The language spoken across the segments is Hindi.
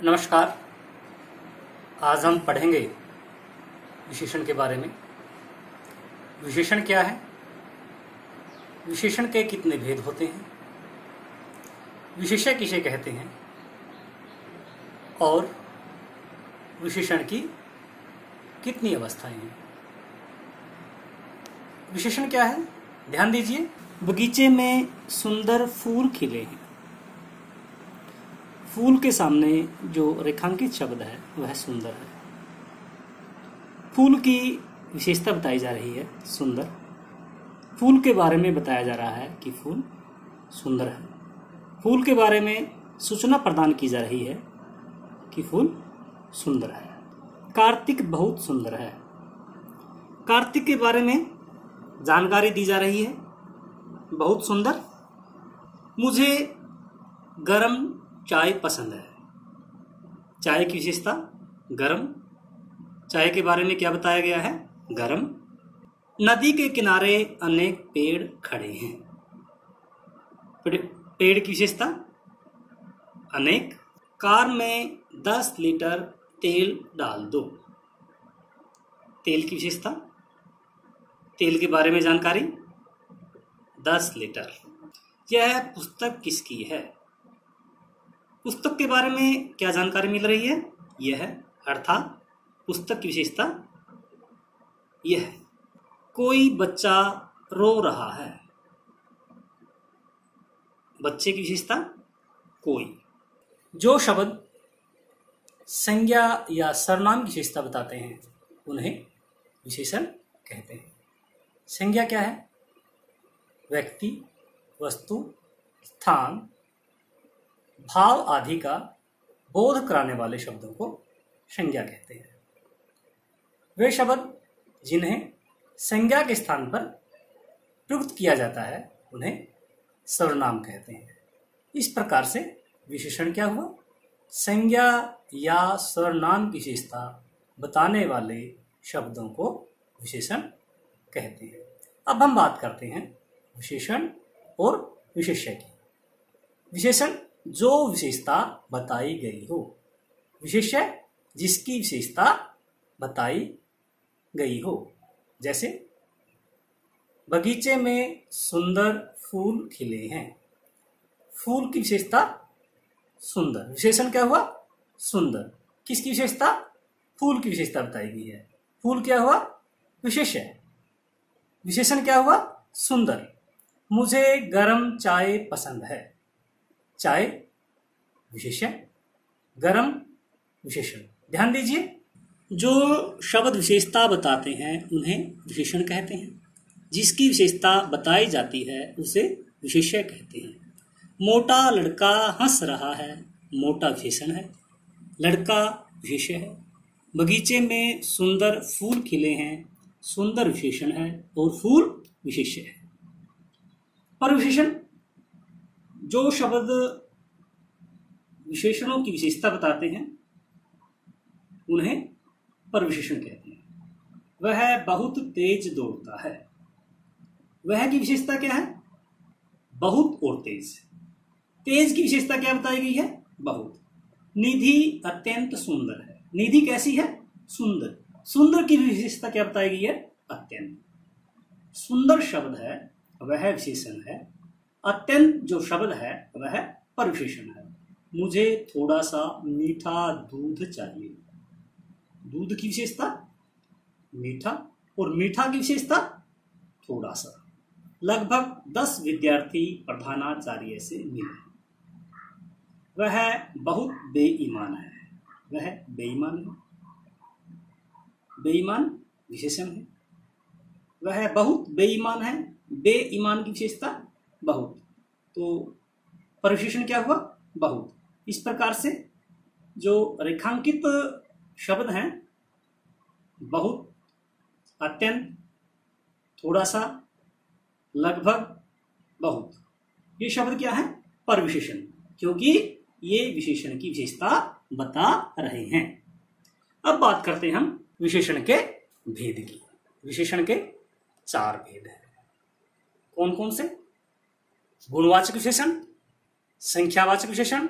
नमस्कार। आज हम पढ़ेंगे विशेषण के बारे में। विशेषण क्या है, विशेषण के कितने भेद होते हैं, विशेष्य किसे कहते हैं और विशेषण की कितनी अवस्थाएं हैं। विशेषण क्या है, ध्यान दीजिए। बगीचे में सुंदर फूल खिले हैं। फूल के सामने जो रेखांकित शब्द है वह सुंदर है। फूल की विशेषता बताई जा रही है सुंदर। फूल के बारे में बताया जा रहा है कि फूल सुंदर है। फूल के बारे में सूचना प्रदान की जा रही है कि फूल सुंदर है। कार्तिक बहुत सुंदर है। कार्तिक के बारे में जानकारी दी जा रही है, बहुत सुंदर। मुझे गरम चाय पसंद है। चाय की विशेषता गरम। चाय के बारे में क्या बताया गया है, गरम। नदी के किनारे अनेक पेड़ खड़े हैं। पेड़ की विशेषता अनेक। कार में 10 लीटर तेल डाल दो। तेल की विशेषता, तेल के बारे में जानकारी 10 लीटर। यह पुस्तक किसकी है। पुस्तक के बारे में क्या जानकारी मिल रही है, यह अर्थात पुस्तक की विशेषता यह। कोई बच्चा रो रहा है। बच्चे की विशेषता कोई। जो शब्द संज्ञा या सर्वनाम की विशेषता बताते हैं उन्हें विशेषण कहते हैं। संज्ञा क्या है, व्यक्ति, वस्तु, स्थान, भाव आदि का बोध कराने वाले शब्दों को संज्ञा कहते हैं। वे शब्द जिन्हें संज्ञा के स्थान पर प्रयुक्त किया जाता है उन्हें सर्वनाम कहते हैं। इस प्रकार से विशेषण क्या हुआ, संज्ञा या सर्वनाम की विशेषता बताने वाले शब्दों को विशेषण कहते हैं। अब हम बात करते हैं विशेषण और विशेष्य की। विशेषण जो विशेषता बताई गई हो, विशेष्य जिसकी विशेषता बताई गई हो। जैसे बगीचे में सुंदर फूल खिले हैं। फूल की विशेषता सुंदर। विशेषण क्या हुआ, सुंदर। किसकी विशेषता, फूल की विशेषता बताई गई है। फूल क्या हुआ, विशेष्य। विशेषण क्या हुआ, सुंदर। मुझे गर्म चाय पसंद है। चाय विशेष्य, गरम विशेषण। ध्यान दीजिए, जो शब्द विशेषता बताते हैं उन्हें विशेषण कहते हैं। जिसकी विशेषता बताई जाती है उसे विशेष्य कहते हैं। मोटा लड़का हंस रहा है। मोटा विशेषण है, लड़का विशेष्य है। बगीचे में सुंदर फूल खिले हैं। सुंदर विशेषण है और फूल विशेष्य है। पर विशेषण, जो शब्द विशेषणों की विशेषता बताते हैं उन्हें परविशेषण कहते हैं। वह बहुत तेज दौड़ता है। वह की विशेषता क्या है, बहुत और तेज। तेज की विशेषता क्या बताई गई है, बहुत। निधि अत्यंत सुंदर है। निधि कैसी है, सुंदर। सुंदर की विशेषता क्या बताई गई है, अत्यंत। सुंदर शब्द है वह विशेषण है। अत्यंत जो शब्द है वह परविशेषण है। मुझे थोड़ा सा मीठा दूध चाहिए। दूध की विशेषता मीठा और मीठा की विशेषता थोड़ा सा। लगभग 10 विद्यार्थी प्रधानाचार्य से मिले। वह बहुत बेईमान है। वह बेईमान है। बेईमान विशेषण है। वह बहुत बेईमान है। बेईमान की विशेषता बहुत। तो परविशेषण क्या हुआ, बहुत। इस प्रकार से जो रेखांकित शब्द हैं, बहुत, अत्यंत, थोड़ा सा, लगभग, बहुत, ये शब्द क्या है, परविशेषण, क्योंकि ये विशेषण की विशेषता बता रहे हैं। अब बात करते हैं हम विशेषण के भेद की। विशेषण के 4 भेद हैं। कौन कौन से, गुणवाचक विशेषण, संख्यावाचक विशेषण,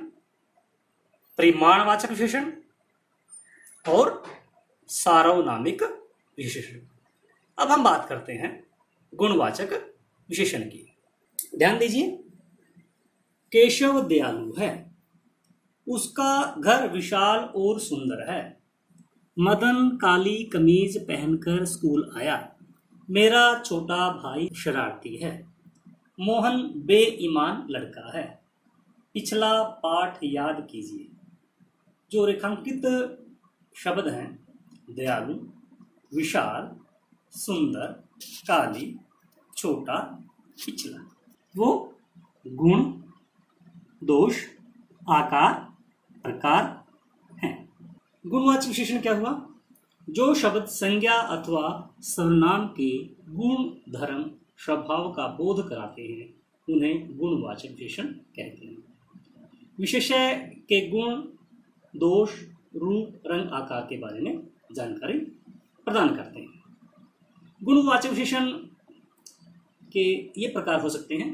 परिमाणवाचक विशेषण और सार्वनामिक विशेषण। अब हम बात करते हैं गुणवाचक विशेषण की। ध्यान दीजिए, केशव दयालु है, उसका घर विशाल और सुंदर है, मदन काली कमीज पहनकर स्कूल आया, मेरा छोटा भाई शरारती है, मोहन बेईमान लड़का है। पिछला पाठ याद कीजिए। जो रेखांकित शब्द हैं दयालु, विशाल, सुंदर, काली, छोटा, पिछला, वो गुण, दोष, आकार, प्रकार हैं। गुणवाचक विशेषण क्या हुआ? जो शब्द संज्ञा अथवा सर्वनाम के गुण, धर्म, स्वभाव का बोध कराते हैं उन्हें गुणवाचक विशेषण कहते हैं। विशेषण के गुण, दोष, रूप, रंग, आकार के बारे में जानकारी प्रदान करते हैं। गुणवाचक विशेषण के ये प्रकार हो सकते हैं: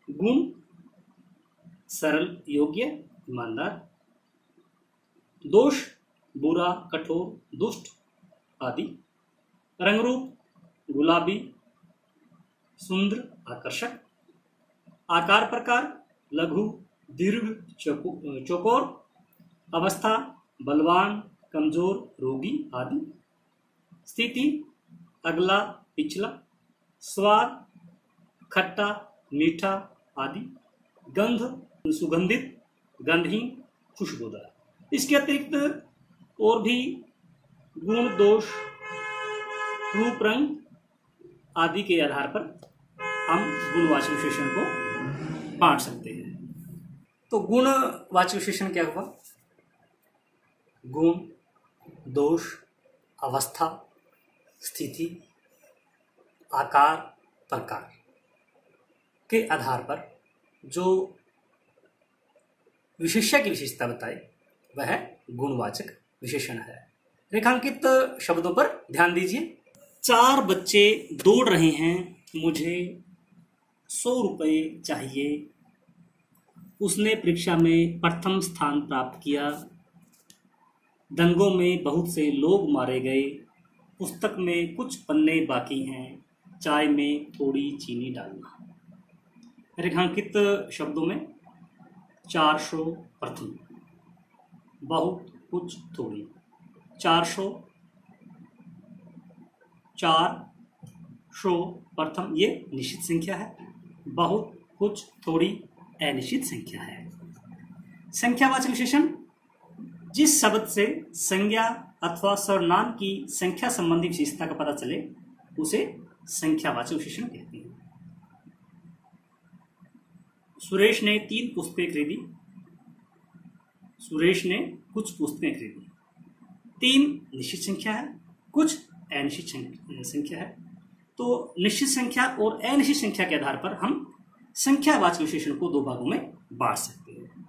गुण, सरल, योग्य, ईमानदार, दोष, बुरा, कठोर, दुष्ट आदि, रंगरूप, गुलाबी, सुंदर, आकर्षक, आकार प्रकार, लघु, दीर्घ, चौकोर, अवस्था, बलवान, कमजोर, रोगी आदि, स्थिति, अगला, पिछला, स्वाद, खट्टा, मीठा आदि, गंध, सुगंधित, गंधहीन, खुशबूदार। इसके अतिरिक्त और भी गुण, दोष, रूप, रंग आदि के आधार पर हम गुणवाचक विशेषण को बांट सकते हैं। तो गुणवाचक विशेषण क्या हुआ? गुण, दोष, अवस्था, स्थिति, आकार, प्रकार के आधार पर जो विशेष्य की विशेषता बताए वह गुणवाचक विशेषण है। रेखांकित शब्दों पर ध्यान दीजिए। 4 बच्चे दौड़ रहे हैं, मुझे 100 रुपये चाहिए, उसने परीक्षा में प्रथम स्थान प्राप्त किया, दंगों में बहुत से लोग मारे गए, पुस्तक में कुछ पन्ने बाकी हैं, चाय में थोड़ी चीनी डालना। रेखांकित शब्दों में 400 प्रथम, बहुत कुछ थोड़ी, 400, 400 प्रथम ये निश्चित संख्या है, बहुत कुछ थोड़ी अनिश्चित संख्या है। संख्यावाचक विशेषण जिस शब्द से संज्ञा अथवा सर्वनाम की संख्या संबंधी विशेषता का पता चले उसे संख्यावाचक विशेषण कहते हैं। सुरेश ने 3 पुस्तकें खरीदी, सुरेश ने कुछ पुस्तकें खरीदी। 3 निश्चित संख्या है, कुछ अनिश्चित संख्या है। तो निश्चित संख्या और अनिश्चित संख्या के आधार पर हम संख्यावाचक विशेषण को 2 भागों में बांट सकते हैं।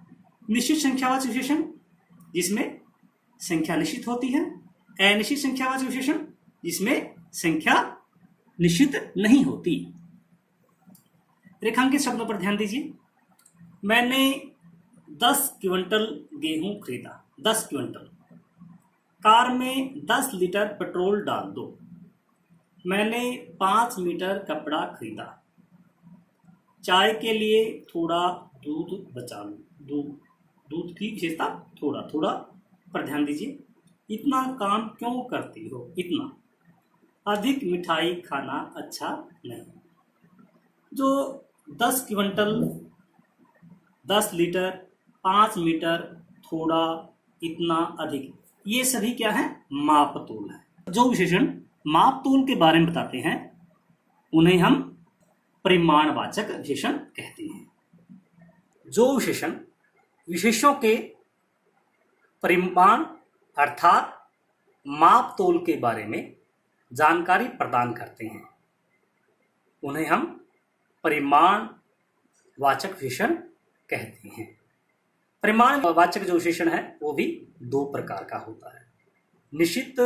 निश्चित संख्यावाचक विशेषण जिसमें संख्या निश्चित होती है, अनिश्चित संख्यावाचक विशेषण जिसमें संख्या निश्चित नहीं होती। रेखांकित शब्दों पर ध्यान दीजिए। मैंने 10 क्विंटल गेहूं खरीदा, 10 क्विंटल। कार में 10 लीटर पेट्रोल डाल दो। मैंने 5 मीटर कपड़ा खरीदा। चाय के लिए थोड़ा दूध बचा लो। दूध की विशेषता थोड़ा थोड़ा पर ध्यान दीजिए। इतना काम क्यों करती हो? इतना। अधिक मिठाई खाना अच्छा नहीं। जो 10 क्विंटल, 10 लीटर, 5 मीटर, थोड़ा, इतना, अधिक, ये सभी क्या है? मापतोल है। जो विशेषण मापतोल के बारे में बताते हैं उन्हें हम परिमाणवाचक विशेषण कहते हैं। जो विशेषण विशेषों के परिमाण अर्थात मापतोल के बारे में जानकारी प्रदान करते हैं उन्हें हम परिमाणवाचक विशेषण कहते हैं। परिमाणवाचक जो विशेषण है वो भी 2 प्रकार का होता है: निश्चित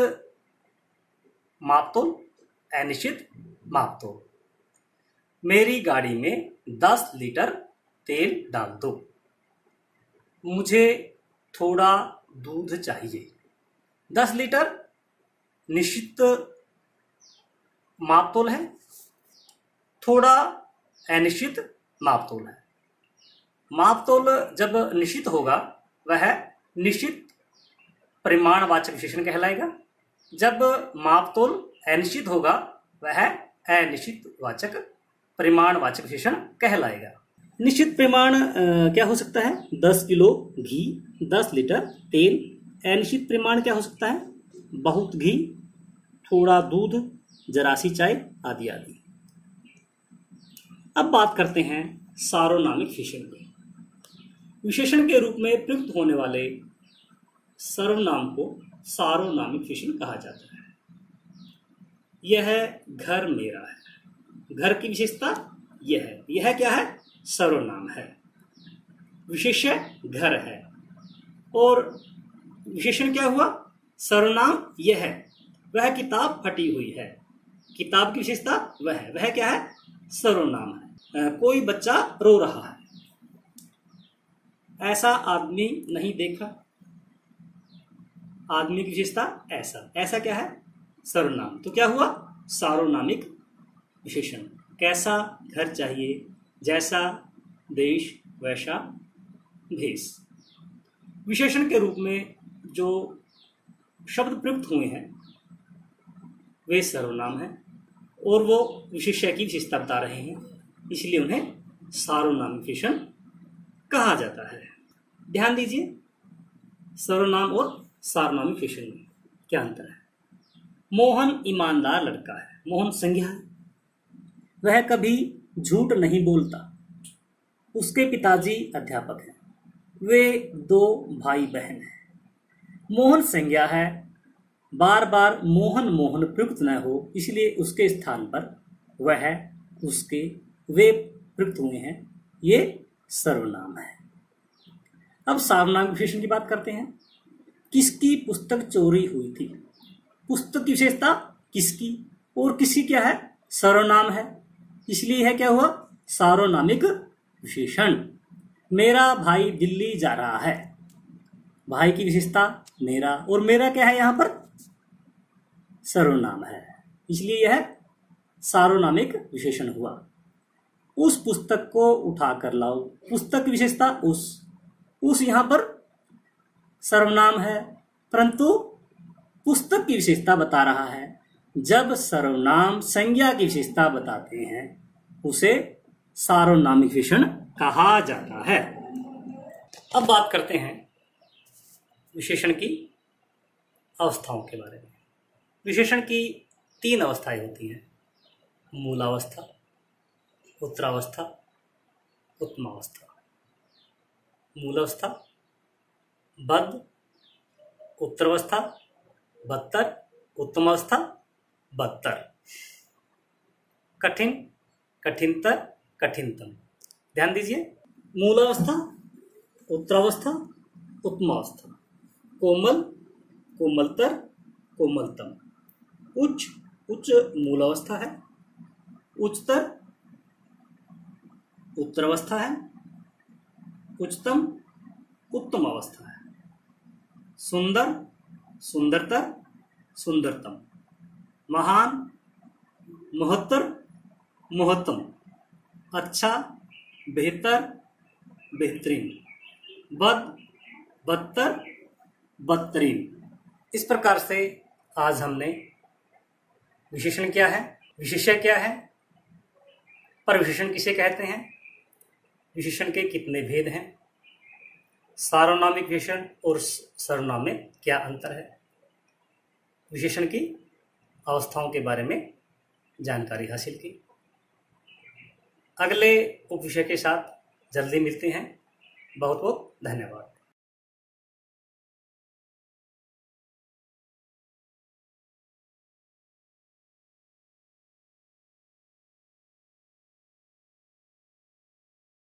मापतोल, अनिश्चित मापतोल। मेरी गाड़ी में 10 लीटर तेल डाल दो। मुझे थोड़ा दूध चाहिए। 10 लीटर निश्चित मापतोल है, थोड़ा अनिश्चित मापतोल है। मापतोल जब निश्चित होगा वह निश्चित परिमाणवाचक विशेषण कहलाएगा। जब मापतोल अनिश्चित होगा वह अनिश्चित वाचक परिमाणवाचक विशेषण कहलाएगा। निश्चित परिमाण क्या हो सकता है? 10 किलो घी, 10 लीटर तेल। अनिश्चित परिमाण क्या हो सकता है? बहुत घी, थोड़ा दूध, जरा सी चाय आदि आदि। अब बात करते हैं सार्वनामिक विशेषण की। विशेषण के रूप में प्रयुक्त होने वाले सर्वनाम को सार्वनामिक विशेषण कहा जाता है। यह घर मेरा है। घर की विशेषता यह है। यह क्या है? सर्वनाम है। विशेष्य घर है और विशेषण क्या हुआ? सर्वनाम यह है। वह किताब फटी हुई है। किताब की विशेषता वह क्या है? सर्वनाम है। कोई बच्चा रो रहा है। ऐसा आदमी नहीं देखा। आदमी की विशेषता ऐसा। ऐसा क्या है? सर्वनाम। तो क्या हुआ? सार्वनामिक विशेषण। कैसा घर चाहिए, जैसा देश वैसा भेष। विशेषण के रूप में जो शब्द प्रयुक्त हुए हैं वे सर्वनाम हैं और वो विशेष्य की विशेषता बता रहे हैं, इसलिए उन्हें सार्वनामिक विशेषण कहा जाता है। ध्यान दीजिए, सर्वनाम और सार्वनामिक विशेषण में क्या अंतर है। मोहन ईमानदार लड़का है। मोहन संज्ञा है। वह कभी झूठ नहीं बोलता। उसके पिताजी अध्यापक हैं। वे 2 भाई बहन हैं। मोहन संज्ञा है। बार बार मोहन मोहन प्रयुक्त न हो, इसलिए उसके स्थान पर वह, उसके, वे प्रयुक्त हुए हैं। ये सर्वनाम है। अब सार्वनामिक विशेषण की बात करते हैं। किसकी पुस्तक चोरी हुई थी। पुस्तक की विशेषता किसकी, और किसकी क्या है? सर्वनाम है, इसलिए है क्या हुआ? सार्वनामिक विशेषण। मेरा भाई दिल्ली जा रहा है। भाई की विशेषता मेरा, और मेरा क्या है यहाँ पर? सर्वनाम है, इसलिए यह सार्वनामिक विशेषण हुआ। उस पुस्तक को उठाकर लाओ। पुस्तक की विशेषता उस यहाँ पर सर्वनाम है, परंतु पुस्तक की विशेषता बता रहा है। जब सर्वनाम संज्ञा की विशेषता बताते हैं उसे सार्वनामिक विशेषण कहा जाता है। अब बात करते हैं विशेषण की अवस्थाओं के बारे में। विशेषण की 3 अवस्थाएं होती हैं। मूलावस्था, उत्तरावस्था, उत्तमावस्था। मूलावस्था बद्ध, उत्तरावस्था बदतर, उत्तमावस्था बदतर। कठिन, कठिनतर, कठिनतम। ध्यान दीजिए, मूलावस्था, उत्तरावस्था, उत्तमावस्था। कोमल, कोमलतर, कोमलतम। उच्च, उच्च मूलावस्था है। उच्चतर उत्तरावस्था है। उच्चतम उत्तम अवस्था है। सुंदर, सुंदरतर, सुंदरतम। महान, महत्तर, महत्तम। अच्छा, बेहतर, बेहतरीन। बद, बदतर, बदतरीन। इस प्रकार से आज हमने विशेषण क्या है, विशेष्य क्या है, परविशेषण किसे कहते हैं, विशेषण के कितने भेद हैं, सार्वनामिक विशेषण और सर्वनाम में क्या अंतर है, विशेषण की अवस्थाओं के बारे में जानकारी हासिल की। अगले उपविषय के साथ जल्दी मिलते हैं। बहुत बहुत धन्यवाद।